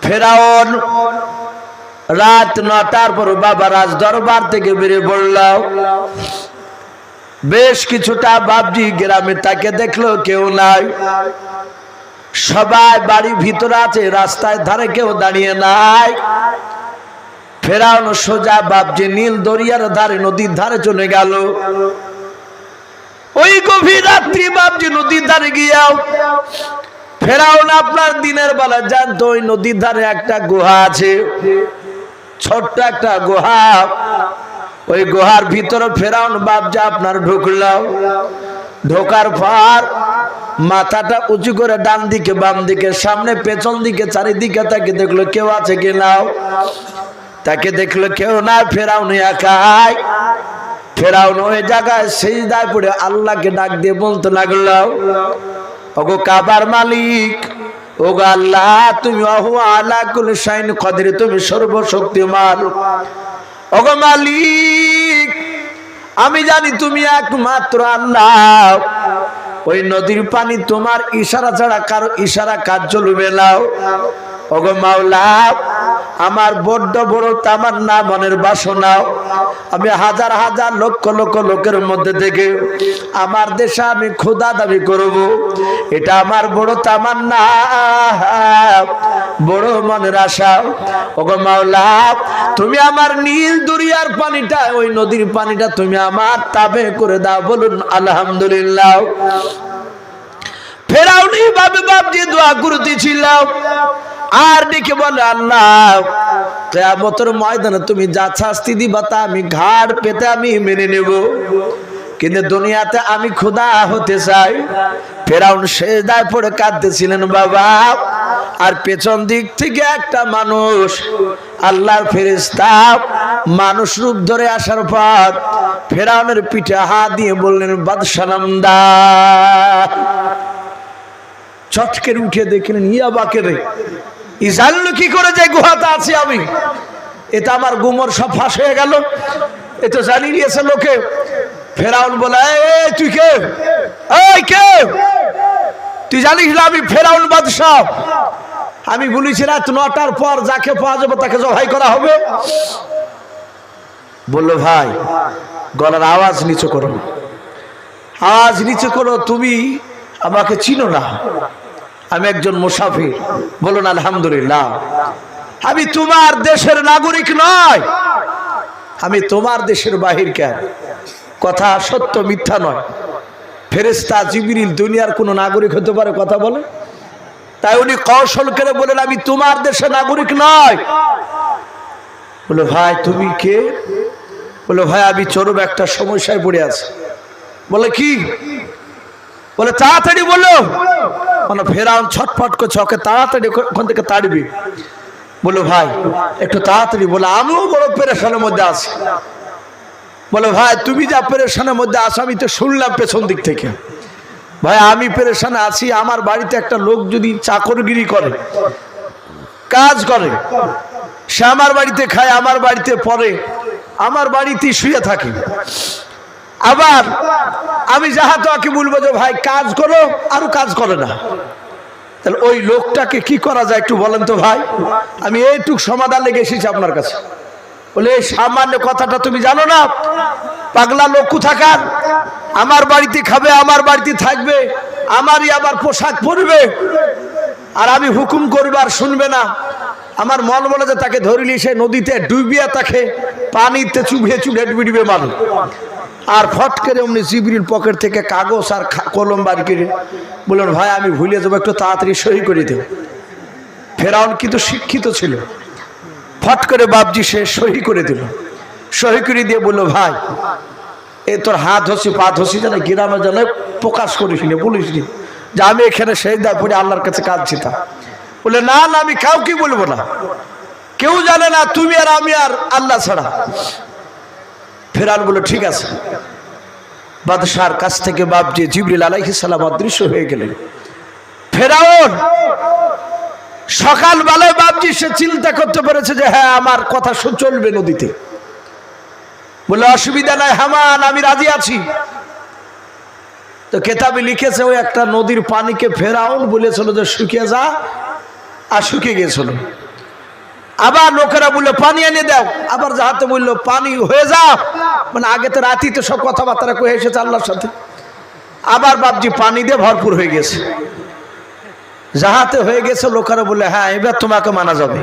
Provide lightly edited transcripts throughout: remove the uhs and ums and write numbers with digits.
ফেরাউন রাত ৯টার পর বাবা রাজ দরবার থেকে বেরিয়ে পড়ল। বেশ কিছুটা বাবজি গ্রামে তাকে দেখলো, কেউ নাই, সবাই বাড়ির ভিতরে আছে, রাস্তায় ধারে কেউ দাঁড়িয়ে নাই। ফেরাউন সোজা বাবজি নীল দরিয়ার ধারে, নদীর ধারে চলে গেল। ওই গভীর রাত্রি বাবজি নদীর ধারে গিয়াও ফেরাউন আপনার দিনের বেলা জানতো ওই নদীর ধারে একটা গুহা আছে, ছোট্ট একটা গুহা। ওই গুহার ভিতরে ফেরাউন বাবজা আপনার ঢুকলাম। ঢোকার পর মাথাটা উঁচু করে ডান দিকে বাম দিকে সামনে পেছন দিকে চারিদিকে তাকে দেখলো কেউ আছে কি নাও। তাকে দেখলো কেউ না, ফেরাউন একাই। ফেরাউন ওই জায়গায় সিজদায় পড়ে আল্লাহকে ডাক দিয়ে বলতে লাগলো, ওগো কাবার মালিক, ওগো আল্লাহ, তুমি ওহু আলা কুল্লি শাইইন কাদির, তুমি সর্বশক্তিমান। ওগো মালিক, আমি জানি তুমি একমাত্র আল্লাহ। ওই নদীর পানি তোমার ইশারা ছাড়া কারো ইশারা কাজ চলবে না। ওগো মাওলা, আমার বড্ড বড় তামান্না, মনের বাসনা, আমি হাজার হাজার লক্ষ লক্ষ লোকের মধ্যে থেকে আমার দেশে আমি খোদা দাবি করব। এটা আমার বড় তামান্না, বড় মনের আশা। ওগো মাওলা, তুমি আমার নীল দরিয়ার পানিটা, ওই নদীর পানিটা তুমি আমার তাবে করে দাও। বলুন আলহামদুলিল্লাহ। ফেরাউন এইভাবে বাবজি দোয়া করতেছিল আর ডেকে বলে, আল্লাহ, কিয়ামতের ময়দানে তুমি যা শাস্তি দিবা তা আমি ঘাড় পেতে আমি মেনে নেব, কিন্তু দুনিয়াতে আমি খোদা হতে চাই। ফেরাউন সিজদায় পড়ে কাঁদতেছিলেন বাবা। আর পেছন দিক থেকে একটা মানুষ, আল্লাহর ফেরেশতা, মানুষ রূপ ধরে আসার পর ফেরাউনের পিঠে হাত দিয়ে বললেন, বাদশা নামদা। চটকের উঠে দেখলেন, ইয়া বাকে রে, ই জানলো কি করে যে গুহাতে আছি আমি? এটা আমার গুমর সব ফাঁস হয়ে গেল, এ তো জানিয়ে দিয়েছে লোকে। ফেরাউন বলে, এই তুই কে? এই কে? তুই জানিস না আমি ফেরাউন বাদশাহ? আমি বলেছি রাত ৯টার পর যাকে পাওয়া যাবে তাকে জবাই করা হবে। বলল, ভাই গলার আওয়াজ নিচু করো, আওয়াজ নিচু করো, তুমি আমাকে চিনো না, আমি একজন মুসাফির। বলুন আলহামদুলিল্লাহ। আমি তোমার দেশের নাগরিক নয়, আমি তোমার দেশের বাহির। কেন? কথা সত্য মিথ্যা নয়। ফেরেশতা জিবরিল দুনিয়ার কোন নাগরিক হতে পারে কথা বলে? তাই উনি কৌশল করে বলেন, আমি তোমার দেশের নাগরিক নয়। বলে, ভাই তুমি কে? বলে, ভাই আমি চরম একটা সমস্যায় পড়ে আছি। বলে, কি? বলে, তাড়াতাড়ি বলো। মানে ফেরাউন ছটফট করছে, ওকে তাড়াতাড়ি ওখান থেকে তাড়বি। বলো, ভাই একটু তাড়াতাড়ি। বলে, আমিও বড় পেরেশানের মধ্যে আছি। বলে, ভাই তুমি যা পেরেশানের মধ্যে আছো আমি তো শুনলাম পেছন দিক থেকে। ভাই আমি পেরেশানে আছি, আমার বাড়িতে একটা লোক যদি চাকরগিরি করে, কাজ করে, সে আমার বাড়িতে খায়, আমার বাড়িতে পড়ে, আমার বাড়িতে শুয়ে থাকে। আবার আমি যাহা তোকে বলবো যে ভাই কাজ করো, আরো কাজ করে না। তাহলে ওই লোকটাকে কি করা যায় একটু বলেন তো ভাই, আমি এইটুক সমাধান লেগে এসেছি আপনার কাছে। বলে, এই সামান্য কথাটা তুমি জানো না? পাগলা লোক কোথাকার, আমার বাড়িতে খাবে, আমার বাড়িতে থাকবে, আমারই আবার পোশাক পরবে, আর আমি হুকুম করবে আর শুনবে না। আমার মন বলে যে তাকে ধরিলি সে নদীতে ডুবিয়া তাকে পানিতে চুবিয়ে চুলে ডুবিবে মানুষ। আর ফট করে অমনি জিবরিল পকেট থেকে কাগজ আর কলম বার করে বললেন, ভাই আমি ভুলে যাবো, একটু তাড়াতাড়ি সই করে দেব। ফেরাউন কিন্তু শিক্ষিত ছিল, ফট করে বাবজি সে সই করে দিল। সই করে দিয়ে বললো, ভাই এ তোর হাত ধসি পা ধসি যেন গ্রামে যেন প্রকাশ করিস নি, বলিস নি যে আমি এখানে সিজদায় পড়ে আল্লাহর কাছে কাঁদছি। তা বলে, না না আমি কাউকে বলবো না, কেউ জানে না, তুমি আর আমি আর আল্লাহ ছাড়া। ফেরাউন বলল, ঠিক আছে। বাদশার কাছ থেকে বাবজি জিবরিল আলাইহিস সালাম অদৃশ্য হয়ে গেলেন। ফেরাউন সকালবেলায় বাবজি সে চিন্তা করতে পেরেছে যে হ্যাঁ আমার কথা চলবে নদীতে। বলে, অসুবিধা নাই হামান, আমি রাজি আছি। তো কেতাবে লিখেছে ওই একটা নদীর পানিকে ফেরাউন বলেছিল যে শুকিয়ে যা, আর শুকিয়ে গিয়েছিল। আবার লোকেরা বললো পানি এনে দাও, আবার জাহাতে বললো পানি হয়ে যাও, মানে আগে তো রাতেই তো সব কথাবার্তা কয়ে এসেছে আল্লাহর সাথে। আবার বাপজি পানি দিয়ে ভরপুর হয়ে গেছে, জাহাতে হয়ে গেছে। লোকেরা বললে হ্যাঁ এবার তোমাকে মানা যাবে।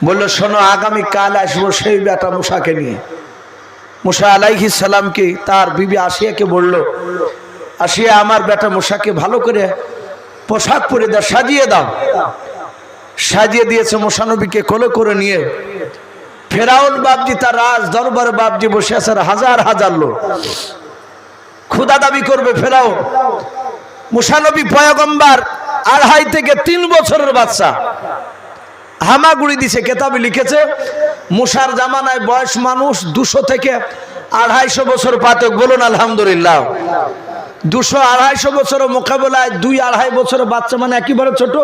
বললো শোনো, আগামী কাল আসবো সেই বেটা মুসাকে নিয়ে। মুসা আলাইহিস সালামকে তার বিবি আসিয়াকে বলল, আসিয়া আমার বেটা মুসাকে ভালো করে পোশাক পরে দাও, সাজিয়ে দাও। সাজিয়ে দিয়েছে। মুসা নবীকে কোলে করে নিয়ে ফেরাউন বাপজি তার রাজ দরবার বাপজি বসে আছে, হাজার হাজার লোক ক্ষুধা দাবি করবে ফেরাউন। মুসা নবী পয়গম্বর 2.5 থেকে 3 বছরের বাচ্চা, হামাগুড়ি দিছে। কেতাবে লিখেছে মুসার জামানায় বয়স মানুষ 200 থেকে 250 বছর পাতক। বলুন আলহামদুলিল্লাহ। 200-250 বছরের মোকাবেলায় 2-2.5 বছরের বাচ্চা মানে একেবারে ছোট।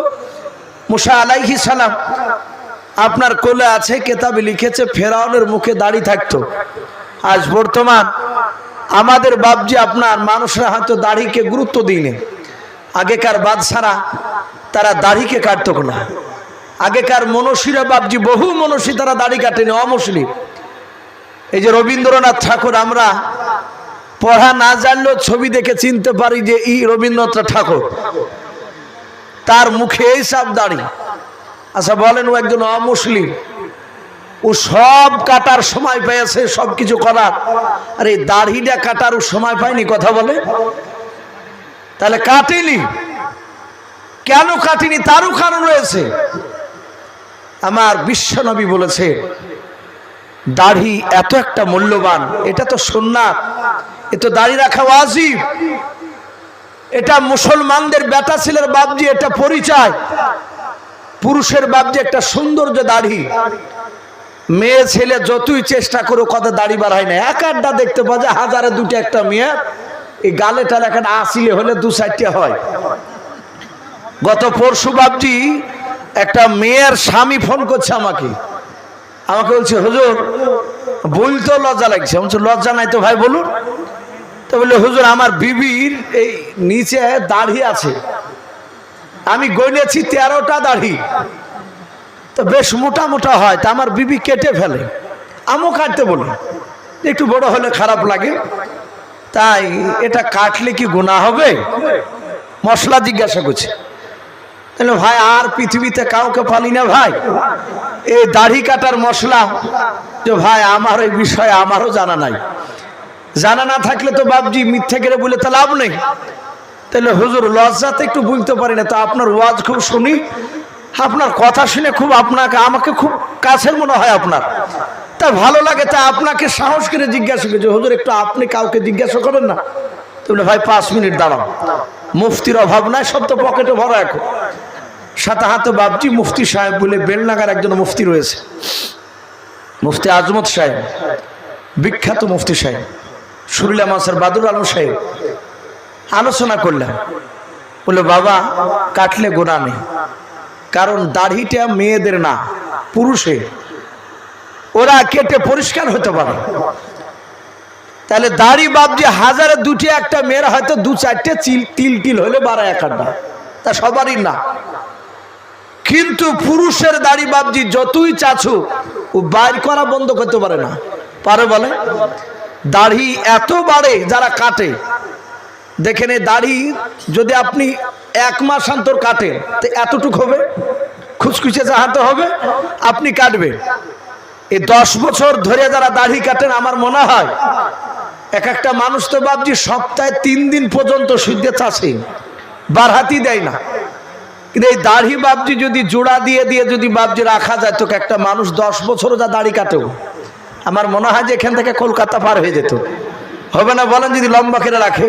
মুসা আলাইহিস সালাম আপনার কোলে আছে। কেতাবে লিখেছে ফেরাউনের মুখে দাড়ি থাকতো। আজ বর্তমান আমাদের বাপজি আপনার মানুষরা হয়তো দাড়িকে গুরুত্ব দিইনি। আগেকার বাদশারা তারা দাড়িকে কাটতো না। আগেকার মনীষীরা বাপজি বহু মনীষী তারা দাড়ি কাটেনি, অমুসলিম। এই যে রবীন্দ্রনাথ ঠাকুর, আমরা পড়া না জানলেও ছবি দেখে চিনতে পারি যে ই রবীন্দ্রনাথ ঠাকুর, তার মুখে এই সব দাড়ি। আচ্ছা বলেন, ও একজন অমুসলিম, ও সব কাটার সময় পেয়েছে, সব কিছু করার, আর এই দাড়িটা কাটার ও সময় পায়নি? কথা বলে। তাহলে কাটেনি কেন? কাটেনি তারও কারণ রয়েছে। আমার বিশ্বনবী বলেছে দাড়ি এত একটা মূল্যবান, এটা তো সুন্নাত, এ তো দাড়ি রাখা ওয়াজিব। এটা মুসলমানদের বেটা ছেলের বাপজি এটা পরিচয়। পুরুষের বাপজি একটা সৌন্দর্য দাড়ি। মেয়ে ছেলে যতই চেষ্টা করো কত দাড়ি বাড়ায় না। এক আড্ডা দেখতে পাওয়া যায় 1000-2 একটা মেয়ে এই গালে টালে একটা আসিলে হলে 2-4টা হয়। গত পরশু বাপজি একটা মেয়ের স্বামী ফোন করছে আমাকে বলছে হুজুর বলতেও লজ্জা লাগছে। বলছে লজ্জা নাই তো ভাই বলুন। তো বললে হুজুর আমার বিবির এই নিচে দাড়ি আছে, আমি গনেছি 13টা দাড়ি, তো বেশ মোটা মোটা হয়, তা আমার বিবি কেটে ফেলে, আমিও কাটতে বলি, একটু বড় হলে খারাপ লাগে, তাই এটা কাটলে কি গুনাহ হবে? মশলা জিজ্ঞাসা করছে। তাহলে ভাই আর পৃথিবীতে কাউকে পালি না ভাই, এই দাড়ি কাটার মশলা যে ভাই আমার এই বিষয়ে আমারও জানা নাই। জানা না থাকলে তো বাপজি মিথ্যে করে বলে তো লাভ নেই। তাহলে হুজুর লজ্জাতে একটু বলতে পারি না, তা আপনার ওয়াজ খুব শুনি, আপনার কথা শুনে খুব আমাকে খুব কাছের মনে হয় আপনার, তা ভালো লাগে, তা আপনাকে সাহস করে জিজ্ঞাসা করছে হুজুর একটু আপনি কাউকে জিজ্ঞাসা করেন না। তাহলে ভাই 5 মিনিট দাঁড়াও, মুফতির অভাব নাই, সব তো পকেটে ভরা। এখন সাথে হাতে বাপজি মুফতি সাহেব বলে বেলনাগার একজন মুফতি রয়েছে, মুফতি আজমত সাহেব, বিখ্যাত মুফতি সাহেব, সুরুলিয়া মাসার বাদুর আলম সাহেব। আলোচনা করলাম, বলে বাবা কাটলে গোনা নেই, কারণ দাড়িটা মেয়েদের না পুরুষের, ওরা কেটে পরিষ্কার হতে পারে। তাহলে দাড়ি বাপজি 1000-2 একটা মেয়ের হয়তো 2-4টে তিল টিল হলে 12-1 আড্ডা, তা সবারই না। কিন্তু পুরুষের দাড়ি বাপজি যতই চাচু ও বাইর করা বন্ধ করতে পারে না। পারে বলে? দাড়ি এত বাড়ে যারা কাটে, দেখেন এই দাড়ি যদি আপনি 1 মাস অন্তর কাটেন তো এতটুক হবে, খুচখুচে চাহাতে হবে, আপনি কাটবেন। এই 10 বছর ধরে যারা দাড়ি কাটেন, আমার মনে হয় এক একটা মানুষ তো বাপজি সপ্তাহে 3 দিন পর্যন্ত সূর্য চাষে বারহাতি দেয় না। কিন্তু এই দাড়ি বাপজি যদি জোড়া দিয়ে দিয়ে যদি বাপজি রাখা যায় তো একটা মানুষ 10 বছরও যা দাড়ি কাটেও আমার মনে হয় যে এখান থেকে কলকাতা পার হয়ে যেত। হবে না বলেন? যদি লম্বা করে রাখে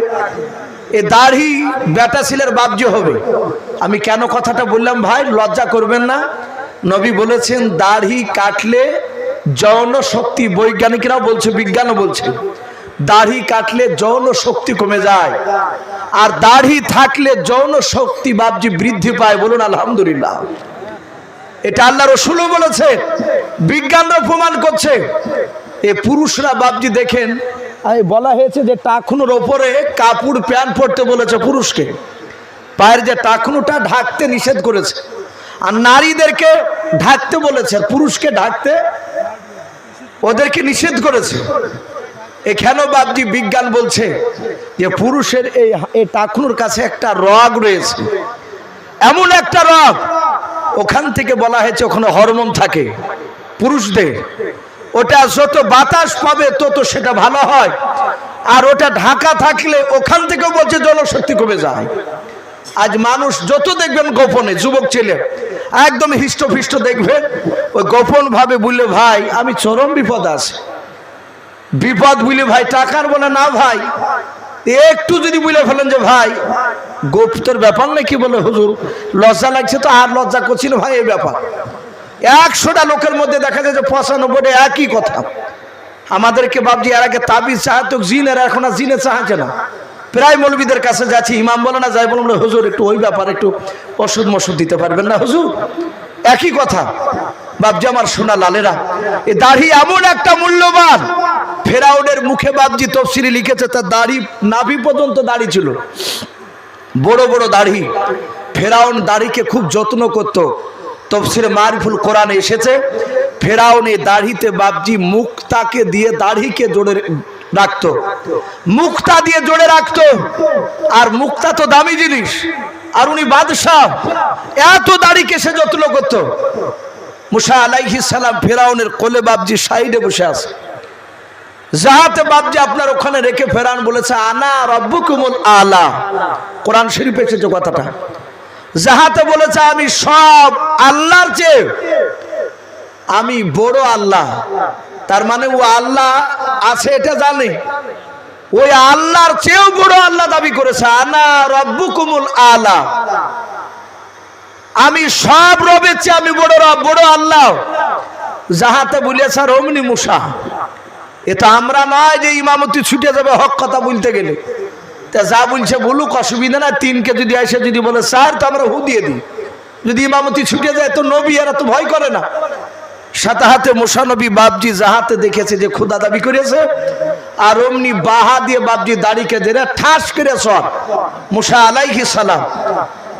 এই দাড়ি বেটা ছেলের বাপজি হবে। আমি কেন কথাটা বললাম ভাই, লজ্জা করবেন না। নবী বলেছেন দাড়ি কাটলে যৌন শক্তি, বৈজ্ঞানিকরাও বলছে, বিজ্ঞানও বলছে, দাড়ি কাটলে যৌন শক্তি কমে যায়, আর দাড়ি থাকলে যৌন শক্তি বাপজি বৃদ্ধি পায়। বলুন আলহামদুলিল্লাহ। এটা আল্লাহ রসুলও বলেছে, বিজ্ঞানও প্রমাণ করছে। এই পুরুষরা বাপজি দেখেন, বলা হয়েছে যে টাকনুর ওপরে কাপড় প্যান্ট পরতে বলেছে পুরুষকে, পায়ের যে টাকনুটা ঢাকতে নিষেধ করেছে। আর নারীদেরকে ঢাকতে বলেছে, পুরুষকে ঢাকতে ওদেরকে নিষেধ করেছে। এখানে বাবজি বিজ্ঞান বলছে যে পুরুষের এই টাকনুর কাছে একটা রগ রয়েছে, এমন একটা রগ, ওখান থেকে বলা হয়েছে ওখানে হরমোন থাকে পুরুষদের, ওটা যত বাতাস পাবে তত সেটা ভালো হয়, আর ওটা ঢাকা থাকলে ওখান থেকেও বলছে জনশক্তি কমে যায়। আজ মানুষ যত দেখবেন গোপনে, যুবক ছেলে একদম হিষ্টফিষ্ট দেখবে, ওই গোপন ভাবে বললে ভাই আমি চরম বিপদ আছে, বিপদ বুঝলে ভাই টাকার বলে না ভাই, একটু যদি বলে ফেলেন যে ভাই গুপ্তর ব্যাপার নাকি, বলে হুজুর লজ্জা লাগছে তো, আর লজ্জা করছি না ভাই এই ব্যাপার। 100টা লোকের মধ্যে দেখা যায় যে 95টা একই কথা। আমাদেরকে বাবজি এর আগে তাবিজ চাহাতো জিনের, এখন আর জিনে চাহাচ্ছে না। প্রায় মৌলবীদের কাছে যাচ্ছি, ইমাম বলে না যাই বললাম হুজুর একটু ওই ব্যাপার একটু ওষুধ মশুদ দিতে পারবেন না হুজুর, একই কথা। বাবজি আমার সোনা লালেরা, এই দাড়ি এমন একটা মূল্যবান, ফেরাউনের মুখে বাবজি তফসিরে লিখেছে তার দাড়ি নাভি পর্যন্ত দাড়ি ছিল, বড় বড় দাড়ি। ফেরাউন দাড়িকে খুব যত্ন করত। তফসিরে মারিফুল কোরআনে এসেছে ফেরাউন এই দাড়িতে বাবজি মুক্তাকে দিয়ে দাড়িকে জোড়ে রাখতো, মুক্তা দিয়ে জোড়ে রাখতো। আর মুক্তা তো দামি জিনিস, আর উনি বাদশাহ, এত দাড়িকে সে যত্ন করতো। মুসা আলাইহিস সালাম ফেরাউনের কোলে বাবজি সাইডে বসে আছে, যাহাতে বাবজি আপনার ওখানে রেখে ফেরাউন বলেছে আনা রব্বুকুমুল আলা, কোরআন শরীফে এসেছে কথাটা, যাহাতে বলেছে আমি সব আল্লাহর চেয়ে আমি বড় আল্লাহ। তার মানে ও আল্লাহ আছে এটা জানে, ওই আল্লাহর চেয়েও বড় আল্লাহ দাবি করেছে আনা রব্বুকুমুল আলা, আমি সব রবের চেয়ে আমি বড় রব, বড় আল্লাহ। যাহাতে বলেছে রমনি মুসা, এটা আমরা নয় যে ইমামতি ছুটে যাবে হক কথা বলতে গেলে, তা যা বলছে বলুক, অসুবিধা না। 3কে যদি এসে যদি বলে স্যার তো আমরা হু দিয়ে দিই, যদি ইমামতি ছুটে যায় তো নবী এরা তো ভয় করে না। সাথে হাতে মুসা নবী বাবজি যাহাতে দেখেছে যে খোদা দাবি করেছে, আর অমনি বাহা দিয়ে বাবজি দাড়িকে ধরে ঠাস করে চড় মুসা আলাইহিস সালাম,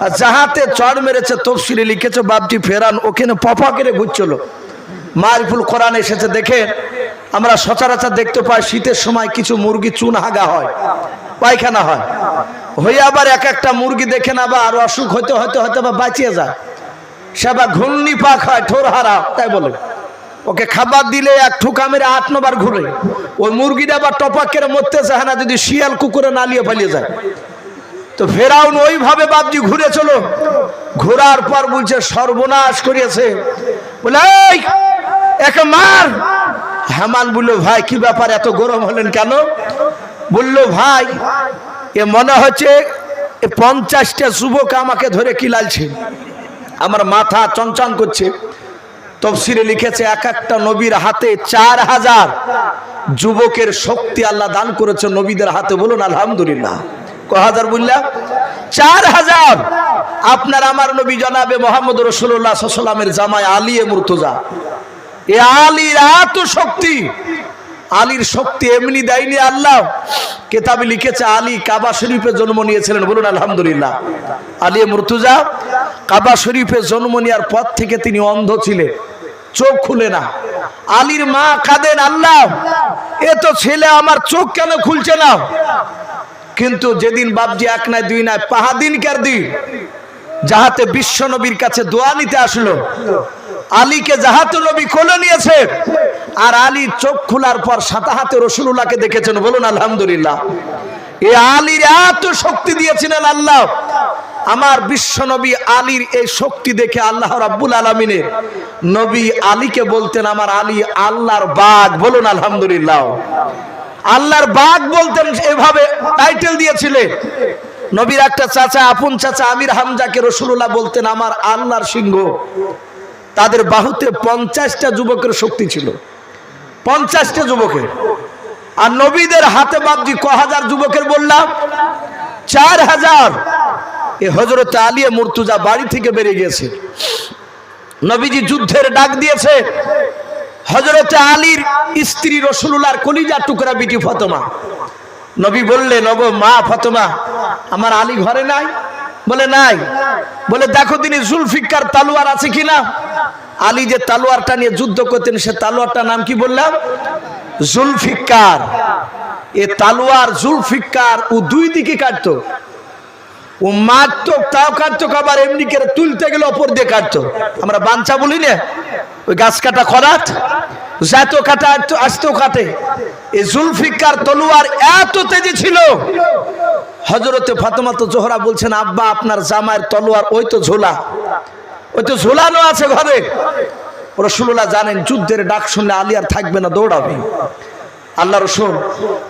আর যাহাতে চড় মেরেছে তফসিরে লিখেছে বাবজি ফেরান ওখানে পপা করে ঘুরছিল। মারিফুল কোরআন এসেছে দেখেন, আমরা সচরাচর দেখতে পাই শীতের সময় কিছু মুরগি চুন হাগা হয়, পায়খানা হয়, হয়ে আবার এক একটা মুরগি দেখেন আবার অসুখ হইতে হইতে হয়তো বা বাঁচিয়ে যায়, সে আবার ঘূর্ণি পাক হয়, ঠোর হারা তাই বলে। ওকে খাবার দিলে এক ঠুকা মেরে 8-9 বার ঘুরে, ওই মুরগিটা আবার টপাক করে মরতে চায় না যদি শিয়াল কুকুরে নালিয়ে পালিয়ে যায়। তো ফেরাউন ওইভাবে বাবজি ঘুরে চলো, ঘোরার পর বলছে সর্বনাশ করিয়েছে, বলে এই একে মার। হামান বললো ভাই কি ব্যাপার এত গরম হলেন কেন? বললো ভাই এ মনে হচ্ছে 50টা যুবক আমাকে ধরে কিলালছে, আমার মাথা চঞ্চন করছে। তফসিরে লিখেছে এক একটা নবীর হাতে 4000 যুবকের শক্তি আল্লাহ দান করেছে নবীদের হাতে, বলুন আলহামদুলিল্লাহ। কয় হাজার বললাম? 4000। আপনার আমার নবী জনাবে মোহাম্মদ রাসূলুল্লাহ সাল্লাল্লাহু আলাইহি ওয়াসাল্লামের জামাই আলী মুর্তজা, এ আলীর এত শক্তি, আলীর শক্তি এমনি দেয়নি আল্লাহ। কিতাবে লিখেছে আলী কাবা শরীফে জন্ম নিয়েছিলেন, বলুন আলহামদুলিল্লাহ। আলী মুর্তজা কাবা শরীফে জন্ম নেওয়ার পর থেকে তিনি অন্ধ ছিলেন, চোখ খুলে না। আলীর মা কাঁদেন, আল্লাহ এ তো ছেলে আমার চোখ কেন খুলছে না? কিন্তু যেদিন বাবজি 1 নয় 2 নয় 5 দিনকার দিন যাহাতে বিশ্ব নবীর কাছে দোয়া নিতে আসলো, আলীকে যাহাতে নবী কোলে নিয়েছে, আর আলী চোখ খোলার পর সাথে হাতে রাসূলুল্লাহকে দেখেছেন, বলুন আলহামদুলিল্লাহ। এই আলীর এত শক্তি দিয়েছিলেন আল্লাহ। আমার বিশ্ব নবী আলীর এই শক্তি দেখে আল্লাহ রাব্বুল আলামিনের নবী আলীকে বলতেন আমার আলী আল্লাহর বাগ, বলুন আলহামদুলিল্লাহ। আল্লাহর বাগ বলতেন, এভাবে টাইটেল দিয়েছিলেন। নবীর একটা চাচা, আপন চাচা আমির হামজাকে রাসূলুল্লাহ বলতেন আমার আল্লাহর সিংহ। তাদের বাহুতে 50টা যুবকের শক্তি ছিল, 50টা যুবকের। আর নবীদের হাতে বাবজি ক হাজার যুবকের বললাম? 4000। এই হযরত আলী মুর্তজা বাড়ি থেকে বেরিয়ে গিয়েছে, নবীজি যুদ্ধের ডাক দিয়েছে। হযরত আলীর স্ত্রী রাসূলুল্লাহর কলিজার টুকরা বিটি ফাতেমা, নবী বললেন ওগো মা ফাতেমা, আমার আলী ঘরে নাই? বলে নাই। বলে দেখো তিনি জুলফিকার তলোয়ার আছে কিনা। আলী যে তলোয়ারটা নিয়ে যুদ্ধ করতেন সে তলোয়ারটার নাম কি বললাম? জুলফিকার। এ তলোয়ার জুলফিকার ও দুই দিকে কাটতো, ও মারতো তাও কাটতো, আবার এমনি করে তুলতে গেলে অপর দিয়ে কাটতো। আমরা বাঞ্চা বলি না, ওই গাছ কাটা খরাট, যাতো কাটা আসতেও কাটে। এই জুলফিকার তলোয়ার এত তেজে ছিল, হযরতে ফাতেমা তো জোহরা বলছেন আব্বা আপনার জামায়ের তলোয়ার ওই তো ঝোলা, ওই তো ঝোলানো আছে ঘরে। রাসূলুল্লাহ জানেন যুদ্ধের ডাক শুনলে আলী আর থাকবে না, দৌড়াবে। আল্লাহ রাসূল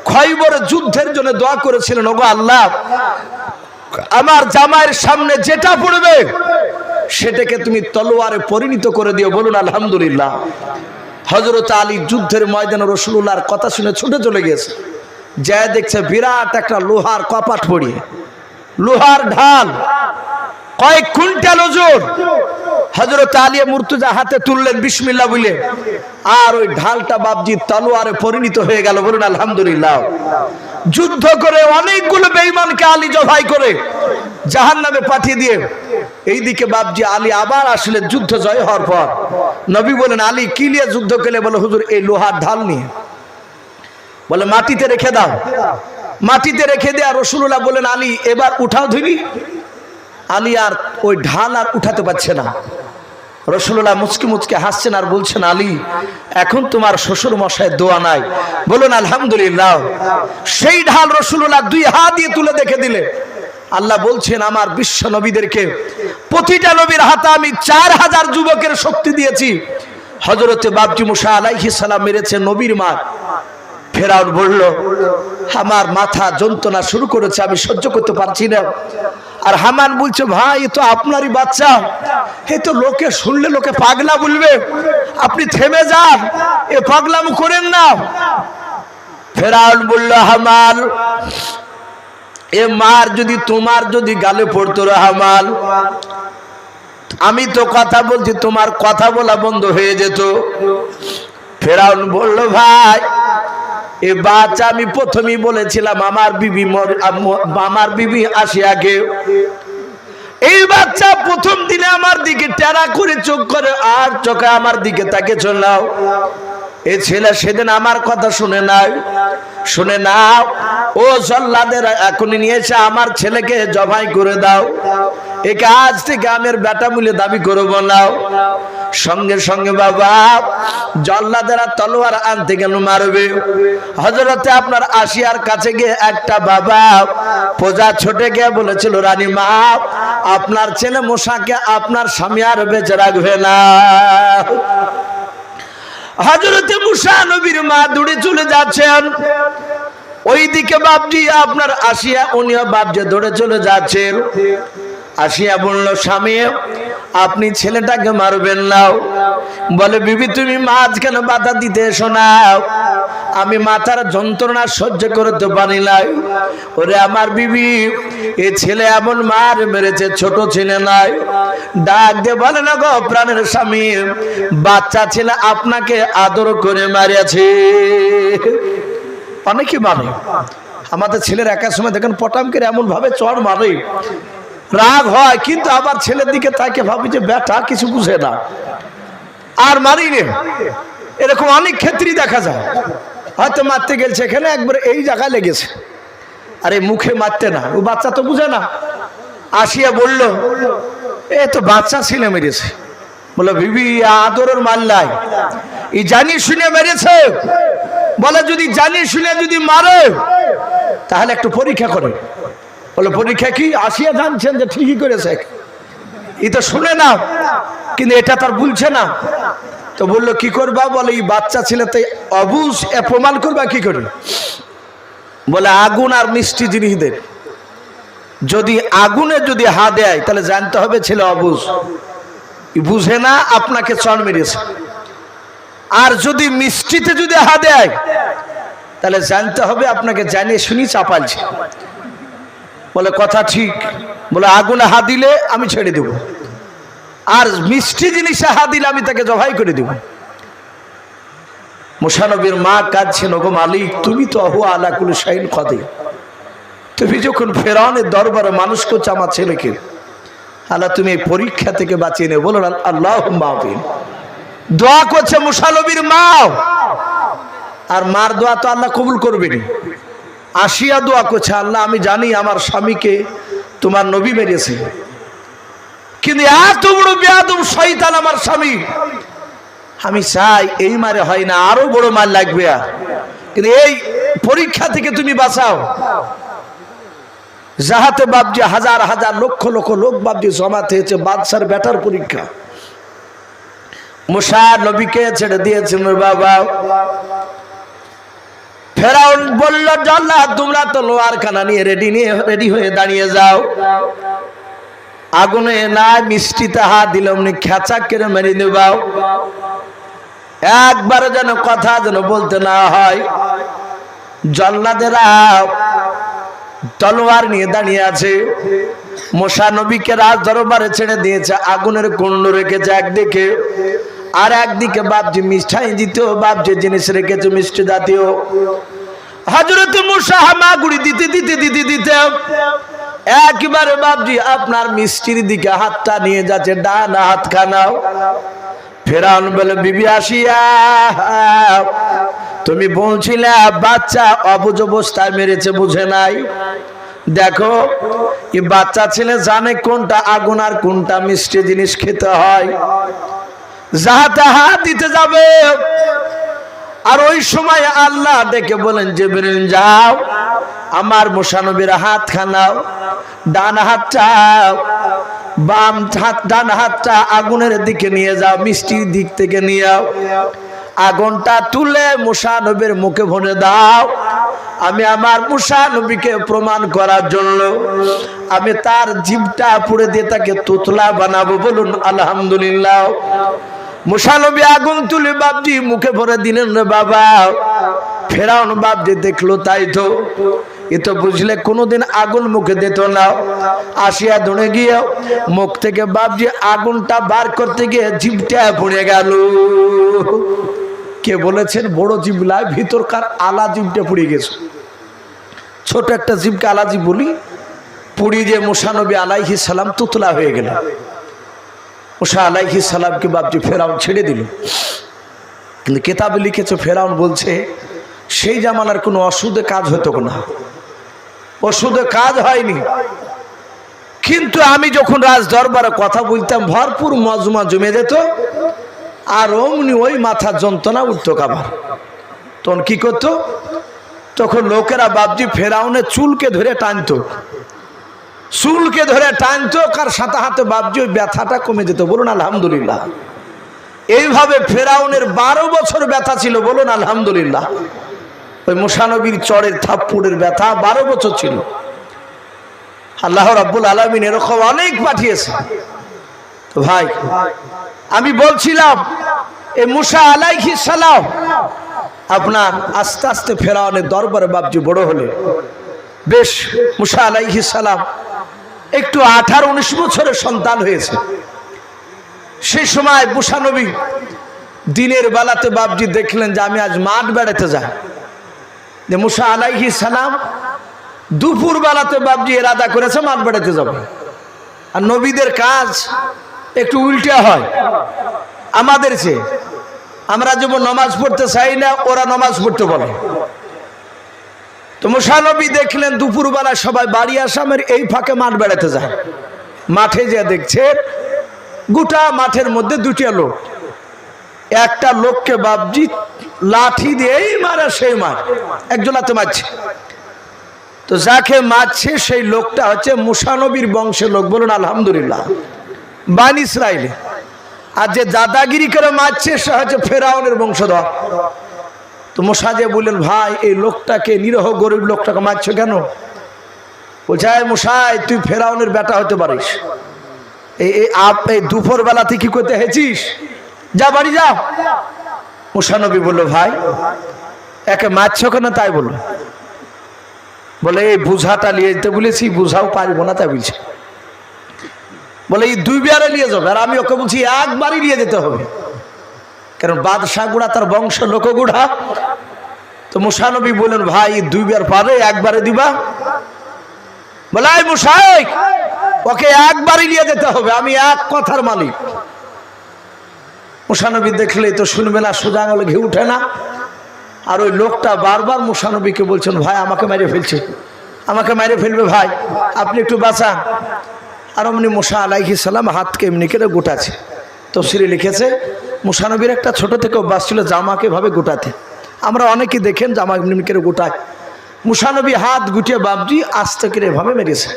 খয়বরের যুদ্ধের জন্য দোয়া করেছিলেন, ওগো আল্লাহ আমার জামায়ের সামনে যেটা পড়বে সেটাকে তুমি তলোয়ারে পরিণত করে দিও। বলুন আলহামদুলিল্লাহ। হযরত আলী যুদ্ধের ময়দানে রাসূলুল্লাহর কথা শুনে ছুটে চলে গেছে, যা দেখছে বিরাট একটা লোহার কপাট পড়িয়ে, লোহার ঢাল কয়েক কুইন্টাল ওজন। হযরত আলী মুর্তজা হাতে তুললেন বিসমিল্লাহ বলে, আর ওই ঢালটা বাপজি তলোয়ারে পরিণত হয়ে গেল। বলুন আলহামদুলিল্লাহ। যুদ্ধ করে অনেকগুলো বেঈমানকে আলী জবাই করে জাহান্নামে পাঠিয়ে দিয়ে এইদিকে বাপজি আলী আবার আসলে যুদ্ধ জয় হওয়ার পর নবী বলেন আলী কি নিয়ে যুদ্ধ করলে? বলে হুজুর এই লোহার ঢাল নিয়ে। বলে মাটিতে রেখে দাও। মাটিতে রেখে দেয়া। রাসূলুল্লাহ বলেন আলী এবার উঠাও ধরি। আলী আর ওই ঢাল আর উঠাতে পারছে না। রাসূলুল্লাহ মুচকি মুচকি হাসছেন আর বলছেন আলী এখন তোমার শ্বশুর মশাইয়ের দোয়া নাই। বলুন আলহামদুলিল্লাহ। সেই ঢাল রাসূলুল্লাহ দুই হাত দিয়ে তুলে দেখে দিলে। আল্লাহ বলছেন আমার বিশ্ব নবীদেরকে প্রতিটা নবীর হাতে আমি 4000 যুবকের শক্তি দিয়েছি। হযরতে বাপজি মুসা আলাইহিস সালাম মেরেছে নবীর মা। ফেরাউন বলল আমার মাথা যন্ত্রণা শুরু করেছে, আমি সহ্য করতে পারছি না। আর হামান বলছে ভাই এ তো আপনারই বাচ্চা, এ তো লোকে শুনলে লোকে পাগলা বলবে, আপনি থেমে যান, এ পাগলামো করেন না। ফেরাউন বলল হামান এ মার যদি তোমার যদি গালে পড়তো রে হামান, আমি তো কথা বলছি তোমার কথা বলা বন্ধ হয়ে যেত। ফেরাউন বলল ভাই এ বাচ্চা আমি প্রথমেই বলেছিলাম আমার বিবি আসিয়াকে, এই বাচ্চা প্রথম দিনে আমার দিকে টেরা করে চোখ করে আর চোখে আমার দিকে তাকে চলাও। এই ছেলে সেদিন আমার কথা শুনে নাই, শুনে নাও ও জল্লাদের এখনই নিয়ে এসে আমার ছেলেকে জবাই করে দাও। একে আজ থেকে আমের বেটা বলে দাবি করবো না। সঙ্গে সঙ্গে বাবা জল্লাদেরা তলোয়ার আনতে গেল মারবে। হযরতে আপনার আসিয়ার কাছে গিয়ে একটা বাবা প্রজা ছোটে গিয়ে বলেছিল রানী মা আপনার ছেলে মশাকে আপনার স্বামী আর বেঁচে রাখবে না। হযরতে মুসা নবীর মা দৌড়ে চলে যাচ্ছেন, ওইদিকে বাপজি আপনার আসিয়া উনিও বাপজি দৌড়ে চলে যাচ্ছেন। আসিয়া বলল স্বামী আপনি ছেলেটাকে মারবেন না। বলে বিবি তুমি মাঝখানে বাধা দিতে এসো না, আমি মাথার যন্ত্রণা সহ্য করতে পারি না। ওরে আমার বিবি এ ছেলে এমন মার মেরেছে ছোট ছেলে নাই। ডাক দিয়ে বলে না গো প্রাণের স্বামী বাচ্চা ছেলে আপনাকে আদর করে মারিয়াছে। অনেকে মানে আমাদের ছেলের একার সময় দেখেন পটাম করে এমন ভাবে চড় মারে, রাগ হয়, কিন্তু আবার ছেলের দিকে তাকে ভাবি যে বেটা কিছু বুঝে না আর মারি রে। এরকম অনেক ক্ষেত্রেই দেখা যায়। হয়তো মারতে গেছে এখানে একবার এই জায়গায় লেগেছে, আরে মুখে মারতে না, ও বাচ্চা তো বুঝে না। আসিয়া বলল এ তো বাচ্চা ছেলে মেরেছে। বলে বিবি আদরের মাল্লাই ই জানি শুনে মেরেছে। বলে যদি জানি শুনে যদি মারে তাহলে একটু পরীক্ষা করে। বলে পরীক্ষা কি? আসিয়া জানছেন যে ঠিকই করেছে, ই তো শুনে না কিন্তু এটা তার বলছে না। তো বললো কি করবা? বলে এই বাচ্চা ছেলে তো অবুঝ, এ প্রমাণ করবা কি করে? বলে আগুন আর মিষ্টি জিনিসদের যদি আগুনে যদি হা দেয় তাহলে জানতে হবে ছেলে অবুঝ, বুঝে না, আপনাকে চড় মেরেছে। আর যদি মিষ্টিতে যদি হা দেয় তাহলে জানতে হবে আপনাকে জানিয়ে শুনি চাপালছে। বলে কথা ঠিক। বলে আগুনে হা দিলে আমি ছেড়ে দেব, আর মিষ্টি জিনিসে হা দিলে আমি তাকে জবাই করে দেব। মুসা নবীর মা কাঁদছেন ওগো মালিক তুমি তো আহু আলা কুল্লি শাইইন কাদির, তুমি যখন ফেরাউনের দরবারে মানুষ করছো আমার ছেলেকে, আল্লাহ তুমি এই পরীক্ষা থেকে বাঁচিয়ে নেবে। বলো আল্লাহুম্মা আমিন। দোয়া করছে মুসা নবীর মা, আর মার দোয়া তো আল্লাহ কবুল করবেনি। আসিয়া দোয়া করছে, আল্লাহ আমি জানি আমার স্বামীকে তোমার নবী মেরেছে, কিন্তু এত বড় বেয়াদব শয়তান আমার স্বামী, আমি চাই এই মারে হয় না, আরো বড় মার লাগবে, কিন্তু এই পরীক্ষা থেকে তুমি বাঁচাও। যাহাতে বাপজি হাজার হাজার লক্ষ লক্ষ লোক বাপজি জমাতে হয়েছে, বাদশার বেটার পরীক্ষা। মুসা নবীকে ছেড়ে দিয়েছেন বাবা। ফেরাউন বলল, আল্লাহ তোমরা তো লোহার খানা নিয়ে রেডি হয়ে দাঁড়িয়ে যাও, আগুনে না মিষ্টিতে হাত দিল অমনি খেচা কেড়ে মেরে দেবাও, একবার যেন কথা যেন বলতে না হয়। জল্লাদেরা তলোয়ার নিয়ে দাঁড়িয়ে আছে। মুসা নবীকে রাজ দরবারে ছেড়ে দিয়েছে, আগুনের কুণ্ড রেখেছে একদিকে, আর একদিকে বাপজি মিষ্টাই জাতীয় বাপজি জিনিস রেখেছে, মিষ্টি জাতীয়। হযরত মুসা হামাগুড়ি দিতে দিতে দিতে দিতে একবারে বাপজি আপনার মিষ্টির দিকে হাতটা নিয়ে যাচ্ছে, ডান হাত খানাও। ফেরাউন বলে, বিবি আসিয়া তুমি বলছিলে বাচ্চা অবুঝ অবস্থায় মেরেছে, বুঝে নাই। দেখো এই বাচ্চা ছেলে জানে কোনটা আগুন আর কোনটা মিষ্টি জিনিস খেতে হয়। যাহাতে হাত দিতে যাবে, আর ওই সময় আল্লাহ ডেকে বলেন, জিবরিল যাও আমার মুসা নবীর হাত খানাও, ডান হাতটা বাম হাত, ডান হাতটা আগুনের দিকে নিয়ে যাও, মিষ্টির দিক থেকে নিয়ে যাও, আগুনটা তুলে মুসা নবীর মুখে ভরে দাও। আমি আমার মুসা নবীকে প্রমাণ করার জন্য আমি তার জিভটা পুড়ে দিয়ে তাকে তুতলা বানাবো। বলুন আলহামদুলিল্লাহ। মুসা নবী আগুন তুলে বাপজি মুখে ভরে দিলেন রে বাবা। ফেরাউন বাপজি দেখলো, তাই তো এ তো বুঝলে কোনোদিন আগুন মুখে দিত না। আসিয়া দৌড়ে গিয়ে মুখ থেকে বাপজি আগুনটা বার করতে গিয়ে জিভটা পুড়ে গেল। কে বলেছেন বড় জিভলায় ভিতরকার আলা জিভটা পুড়ে গেছে, ছোট একটা জিভকে আলা জিভ বলি, পুড়িয়ে যে মুসা নবী আলাইহিস সালাম তুতলা হয়ে গেল। মুসা আলাইহিস সালামকে বাপজি ফেরাউন ছেড়ে দিল। কিন্তু কিতাবে লিখেছে ফেরাউন বলছে সেই জামানার কোনো ওষুধে কাজ হতো না, ওষুধে কাজ হয়নি। কিন্তু আমি যখন রাজ দরবারে কথা বলতাম ভরপুর মজমা জমে যেত, আর অমনি ওই মাথার যন্ত্রণা উঠতো কাবার। তখন কি করতো, তখন লোকেরা বাপজি ফেরাউনের চুলকে ধরে টানতো, চুলকে ধরে টানতো, কার সাথে হাতে বাপজি ওই ব্যথাটা কমে যেত। বলুন আলহামদুলিল্লাহ। এইভাবে ফেরাউনের 12 বছর ব্যথা ছিল। বলুন আলহামদুলিল্লাহ। ওই মুসা নবীর চরের থাপ্পড়ের ব্যথা 12 বছর ছিল। আল্লাহ রাব্বুল আলামিন এরকম অনেক পাঠিয়েছে। তো ভাই আমি বলছিলাম এই মুসা আলাইহিস সালাম আপনার আস্তে আস্তে ফেরাউনের দরবারে বাপজি বড় হলে, বেশ মুসা আলাইহিস সালাম একটু 18-19 বছরের সন্তান হয়েছে। সেই সময় মুসা নবী দিনের বেলাতে বাপজি দেখলেন যে আমি আজ মাঠ বেড়াতে যাই। যে মুসা আলাইহিস সালাম দুপুর বেলাতে বাপজি ইরাদা করেছে মাঠ বেড়াতে যাবে। আর নবীদের কাজ একটু উল্টা হয় আমাদের চেয়ে। আমরা যেমন নামাজ পড়তে চাই না, ওরা নামাজ পড়তে বলে। তো মুসা নবী দেখলেন দুপুরবেলা সবাই বাড়ি আসামের এই ফাঁকে মাঠ বেড়াতে যায়। মাঠে যে দেখছে গোটা মাঠের মধ্যে 2টা লোক, একটা লোককে বাপজি লাঠি দিয়ে এই মারা সেই মার, একজনাতে মারছে। তো যাকে মারছে সেই লোকটা হচ্ছে মুসা নবীর বংশের লোক। বলুন আলহামদুলিল্লাহ। বানি ইসরাইলে। আর যে দাদাগিরি করে মারছে সে হচ্ছে ফেরাউনের বংশধর। তো মুসা যে বললেন, ভাই এই লোকটাকে, নিরহ গরিব লোকটাকে মারছো কেন? বলছে, মুসাই তুই ফেরাউনের বেটা হতে পারিস, এই দুপুর বেলাতে কি করতে হেছিস, যা বাড়ি যা। মুসা নবী বললো, ভাই একে মারছো কেন? তাই বললো। বলে এই বুঝাটা নিয়ে যেতে বলেছি, বুঝাও পারবো না তাই বলছে। বলে এই 2 বারে নিয়ে যাবে, আর আমি ওকে বলছি একবারই নিয়ে যেতে হবে, কারণ বাদশাহ গুড়া তার বংশ লোক গুড়া। তো মুসা নবী বললেন, ভাই 2 বার পারে, একবারে দিবা? বলে এই মুশাইক, ওকে একবারই নিয়ে যেতে হবে, আমি এক কথার মালিক। মুসানবী দেখলেই তো শুনবে না, সোজা আঙুলে ঘি উঠে না। আর ওই লোকটা বারবার মুসানবীকে বলছেন, ভাই আমাকে মেরে ফেলছে, আমাকে মেরে ফেলবে ভাই, আপনি একটু বাঁচান। আর অমনি মুসা আলাইহিস সালাম হাতকে এমনি করে গোটাছে। তাফসীরে লিখেছে মুসানবীর একটা ছোট থেকে অভ্যাস ছিল জামাকে ভাবে গোটাতে। আমরা অনেকেই দেখেন জামা এমনি করে গোটায়। মুসানবী হাত গুটিয়ে বাবজি আস্তে করে এভাবে মেরেছে।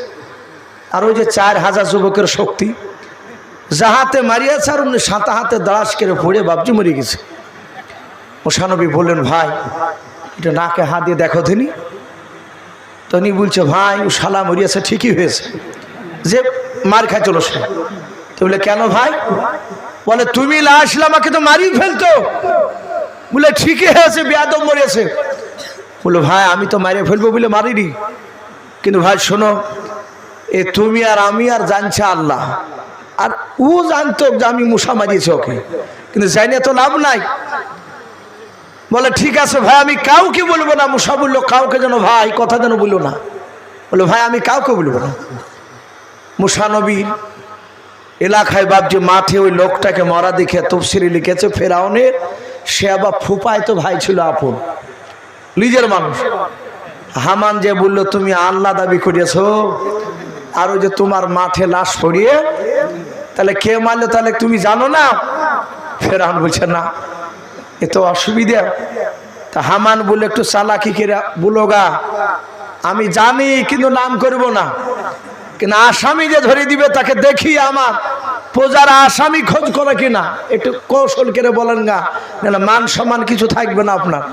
আর ওই যে 4000 যুবকের শক্তি, যাহাতে মারিয়েছে, আর অমনি সাঁতা হাতে দাঁড়াস করে পড়ে বাবজি মরে গেছে। মুসানবী বললেন, ভাই এটা নাকে হাত দিয়ে দেখো দিনি। তনি বলছে, ভাই ও শালা মরিয়েছে, ঠিকই হয়েছে, যে মার খায় চলো সে। তো বলে, কেন ভাই? বলে, তুমি লাশলে আমাকে তো মারি ফেলতো। বলে, ঠিকই হয়েছে, বেয়াদব মরিয়েছে। বলে, ভাই আমি তো মারিয়ে ফেলবো বলে মারিনি, কিন্তু ভাই শোনো, এ তুমি আর আমি আর জানছে আল্লাহ, আর ও জানতো যে আমি মুসা মারিয়েছি ওকে, কিন্তু জানি তো লাভ নাই। বলে, ঠিক আছে ভাই, আমি কাউকে বলবো না। মুসা বললো, কাউকে যেন ভাই কথা যেন বললো না। বলে, ভাই আমি কাউকে বলবো না। মুসা নবীর এলাকায় বাবজি মাঠে ওই লোকটাকে মরা দেখে তাফসীরে লিখেছে ফেরাউনের সে আবার ফুপায় তো ভাই ছিল আপন, নিজের মানুষ। হামান যে বললো তুমি আল্লাহ দাবি করিয়েছো, আর ওই যে তোমার মাঠে লাশ পড়িয়ে, তাহলে কে মারলো তাহলে তুমি জানো না? ফেরাউন বলছে না, এ তো অসুবিধা। তা হামান বলে একটু চালাকি করে বলো গা, আমি জানি কিন্তু নাম করব না, কিন্তু আসামি যে ধরে দিবে তাকে দেখি আমার প্রজার আসামি খোঁজ করে কিনা, একটু কৌশল করে বলেন গা, না মান সম্মান কিছু থাকবে না আপনার।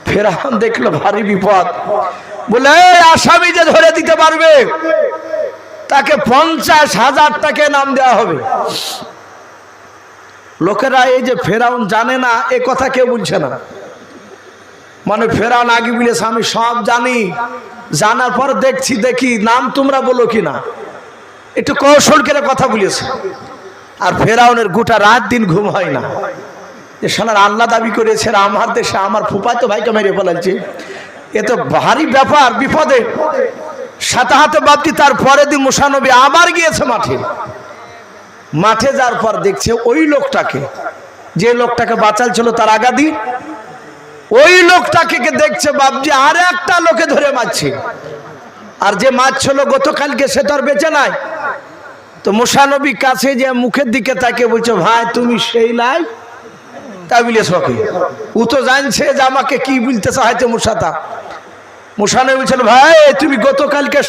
ফেরাউন দেখলো ভারী বিপদ, বলে আসামি যে ধরে দিতে পারবে তাকে 50,000 টাকা নাম দেওয়া হবে। লোকেরা এই যে ফেরাউন জানে না এ কথা কেউ বলছে না, মানে ফেরাউন আগে বলেছে আমি সব জানি, জানার পর দেখি নাম তোমরা বলো কিনা, একটু কৌশল করে কথা বলেছে। আর ফেরাউনের গোটা রাত দিন ঘুম হয় না, যে শালার আল্লাহ দাবি করেছে আমার দেশে আমার ফুফাতো ভাইকে মেরে ফেলাচ্ছে, এ তো ভারী ব্যাপার, বিপদে। সাথে হাতে বাপটি তার পরের দিন মুসা নবী আবার গিয়েছে মাঠে যাওয়ার পর দেখছে ওই লোকটাকে, যে লোকটাকে বাঁচাল ছিল তার আগাদি, ওই লোকটাকে দেখছে বাপজি আর একটা লোকে ধরে মারছে। আর যে মারছিল গতকালকে সে তো আর বেঁচে নাই। তো মুসা নবী কাছে যে মুখের দিকে তাকে বলছে, ভাই তুমি সেই লাই? তাই বলেছ ওকে, ও তো জানছে যে আমাকে কি বলতে চাইছে মুসা নবী বলছিল, ভাই তুমি গতকালকে